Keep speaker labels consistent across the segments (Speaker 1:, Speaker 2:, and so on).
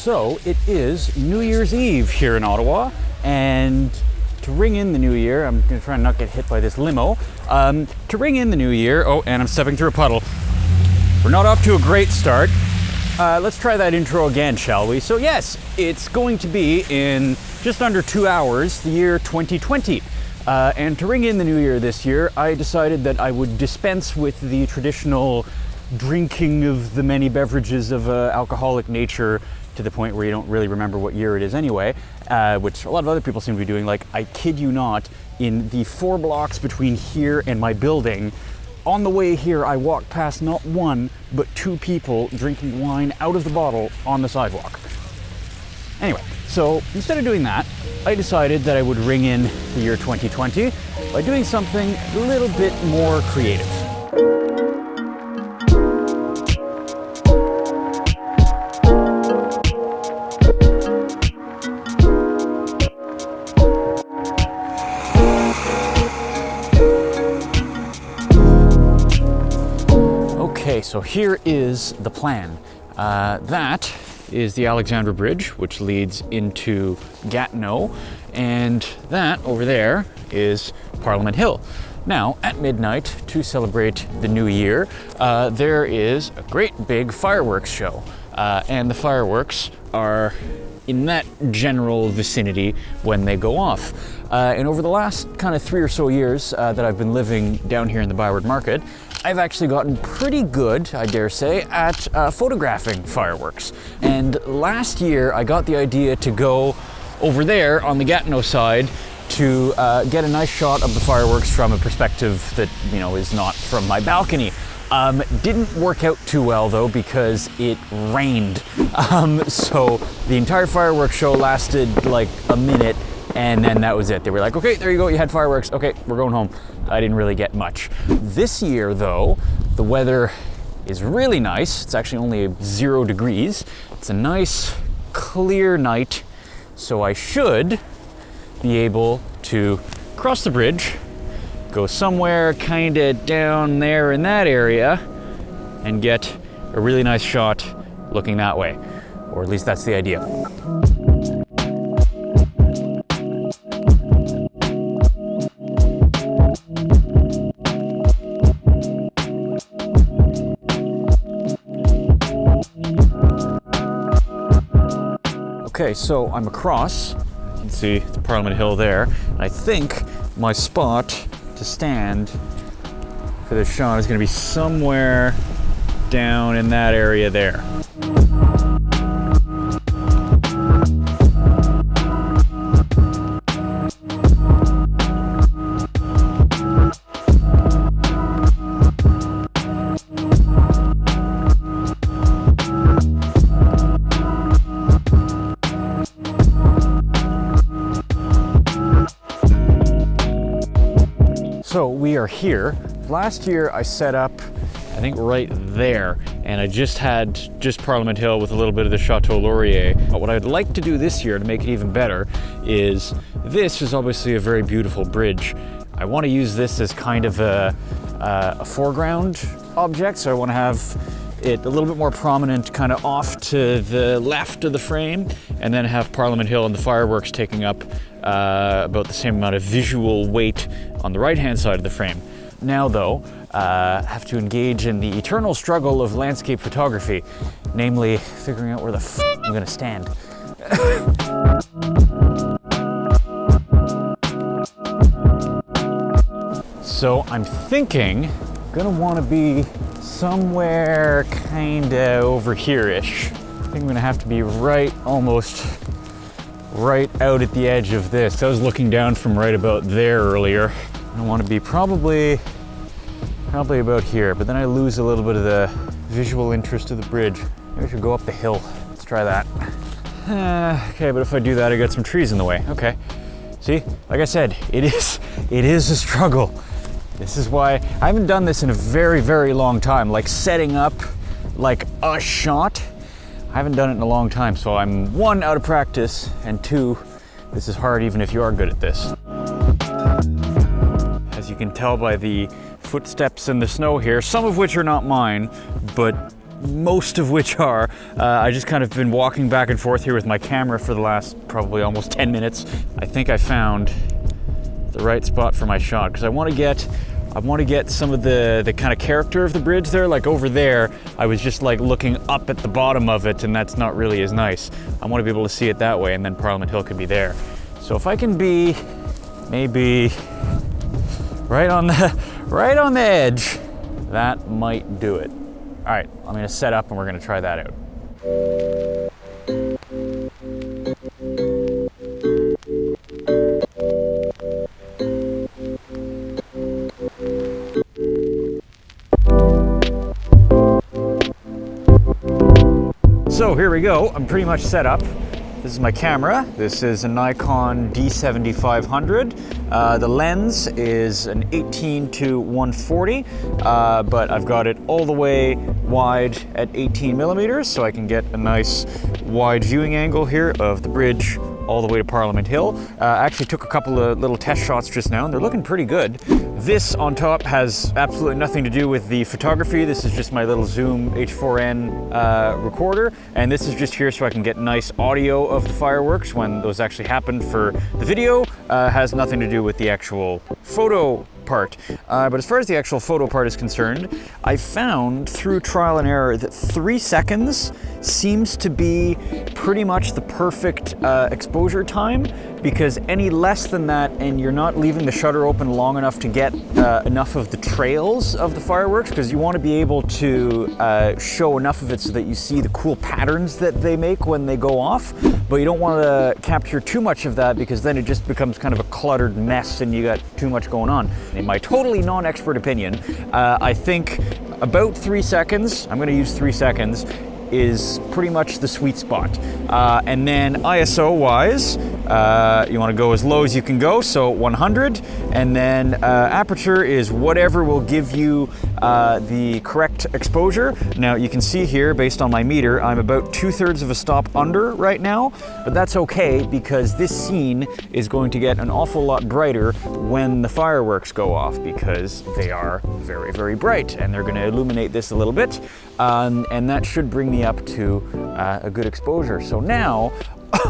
Speaker 1: So it is New Year's Eve here in Ottawa, and to ring in the new year, I'm gonna try and not get hit by this limo. To ring in the new year, oh, and I'm stepping through a puddle. We're not off to a great start. Let's try that intro again, shall we? So yes, it's going to be in just under 2 hours, the year 2020. And to ring in the new year this year, I decided that I would dispense with the traditional drinking of the many beverages of alcoholic nature to the point where you don't really remember what year it is anyway, which a lot of other people seem to be doing. Like, I kid you not, in the 4 blocks between here and my building, on the way here, I walked past not 1, but 2 people drinking wine out of the bottle on the sidewalk. Anyway, so instead of doing that, I decided that I would ring in the year 2020 by doing something a little bit more creative. Okay, so here is the plan. That is the Alexandra Bridge, which leads into Gatineau, and that over there is Parliament Hill. Now, at midnight, to celebrate the new year, there is a great big fireworks show, and the fireworks are in that general vicinity when they go off. And over the last kind of 3 or so years that I've been living down here in the Byward Market, I've actually gotten pretty good, I dare say, at photographing fireworks. And last year I got the idea to go over there on the Gatineau side to get a nice shot of the fireworks from a perspective that, you know, is not from my balcony. Didn't work out too well though, because it rained. So the entire fireworks show lasted like a minute, and then that was it. They were like, okay, there you go, you had fireworks. Okay, we're going home. I didn't really get much. This year though, the weather is really nice. It's actually only 0 degrees. It's a nice, clear night. So I should be able to cross the bridge, go somewhere kind of down there in that area, and get a really nice shot looking that way. Or at least that's the idea. Okay, so I'm across. You can see the Parliament Hill there. And I think my spot to stand for this shot is going to be somewhere down in that area there. So we are here. Last year I set up, I think right there, and I just had Parliament Hill with a little bit of the Chateau Laurier. But what I'd like to do this year to make it even better is, this is obviously a very beautiful bridge. I want to use this as kind of a foreground object, so I want to have it a little bit more prominent kind of off to the left of the frame, and then have Parliament Hill and the fireworks taking up about the same amount of visual weight on the right-hand side of the frame. Now though, have to engage in the eternal struggle of landscape photography, namely figuring out where the f I'm gonna stand. So I'm thinking, gonna wanna be somewhere kinda over here-ish. I think I'm gonna have to be almost right out at the edge of this. I was looking down from right about there earlier. I want to be probably about here, but then I lose a little bit of the visual interest of the bridge. Maybe I should go up the hill. Let's try that. Okay, but if I do that, I got some trees in the way. Okay. See, like I said, it is a struggle. This is why I haven't done this in a very, very long time. Like setting up like a shot. I haven't done it in a long time, so I'm 1, out of practice, and 2, this is hard even if you are good at this. As you can tell by the footsteps in the snow here, some of which are not mine, but most of which are, I just kind of been walking back and forth here with my camera for the last probably almost 10 minutes. I think I found the right spot for my shot because I want to get some of the kind of character of the bridge there. Like over there, I was just like looking up at the bottom of it, and that's not really as nice. I want to be able to see it that way, and then Parliament Hill could be there. So if I can be maybe right on the edge, that might do it. All right, I'm gonna set up and we're gonna try that out. So here we go, I'm pretty much set up. This is my camera. This is a Nikon D7500. The lens is an 18-140, but I've got it all the way wide at 18 millimeters, so I can get a nice wide viewing angle here of the bridge all the way to Parliament Hill. I actually took a couple of little test shots just now, and they're looking pretty good. This on top has absolutely nothing to do with the photography. This is just my little Zoom H4n recorder, and this is just here so I can get nice audio of the fireworks when those actually happened for the video. Has nothing to do with the actual photo part. But as far as the actual photo part is concerned, I found through trial and error that 3 seconds seems to be pretty much the perfect exposure time, because any less than that and you're not leaving the shutter open long enough to get enough of the trails of the fireworks, because you want to be able to show enough of it so that you see the cool patterns that they make when they go off, but you don't want to capture too much of that because then it just becomes kind of a cluttered mess and you got too much going on. In my totally non-expert opinion, I think about 3 seconds, I'm going to use 3 seconds, is pretty much the sweet spot. And then ISO wise, you want to go as low as you can go, so 100, and then aperture is whatever will give you the correct exposure. Now you can see here, based on my meter, I'm about 2/3 of a stop under right now, but that's okay because this scene is going to get an awful lot brighter when the fireworks go off, because they are very, very bright, and they're going to illuminate this a little bit, and that should bring me up to a good exposure. So now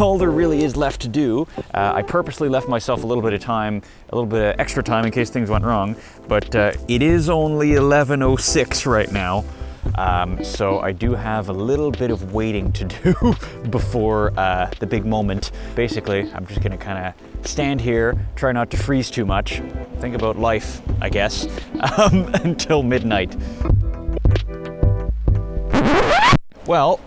Speaker 1: all there really is left to do, I purposely left myself a little bit of time, a little bit of extra time in case things went wrong, but it is only 11:06 right now, so I do have a little bit of waiting to do before the big moment. Basically, I'm just gonna kind of stand here, try not to freeze too much, think about life, I guess, until midnight. Well,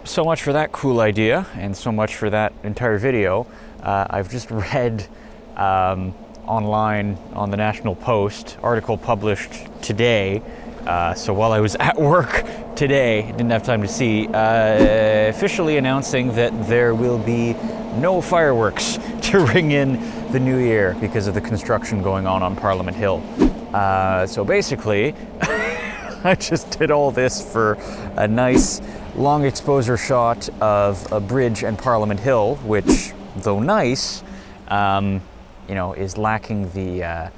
Speaker 1: so much for that cool idea, and so much for that entire video. I've just read online on the National Post, article published today, so while I was at work today, didn't have time to see, officially announcing that there will be no fireworks to ring in the new year because of the construction going on Parliament Hill. So basically, I just did all this for a nice long exposure shot of a bridge and Parliament Hill, which, though nice, you know, is lacking the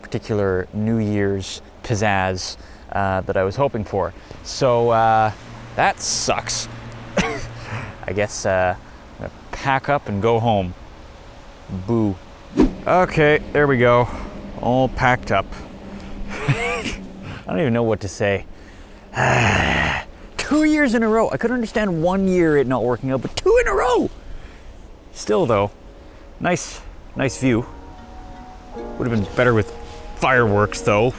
Speaker 1: particular New Year's pizzazz that I was hoping for. So that sucks. I guess I'm gonna pack up and go home. Boo. Okay, there we go. All packed up. I don't even know what to say. 2 years in a row. I could understand 1 year it not working out, but 2 in a row. Still though, nice view. Would have been better with fireworks though.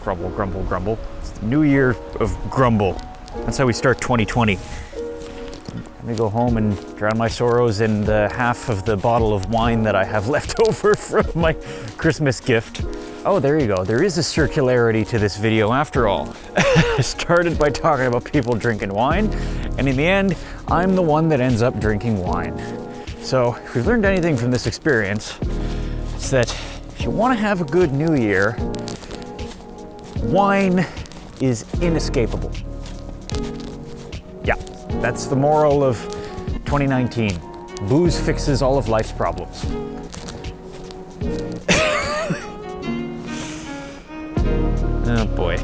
Speaker 1: Grumble, grumble, grumble. It's the new year of grumble. That's how we start 2020. Let me go home and drown my sorrows in the half of the bottle of wine that I have left over from my Christmas gift. Oh, there you go. There is a circularity to this video after all. I started by talking about people drinking wine, and in the end, I'm the one that ends up drinking wine. So if we've learned anything from this experience, it's that if you want to have a good New Year, wine is inescapable. Yeah, that's the moral of 2019. Booze fixes all of life's problems. Oh boy.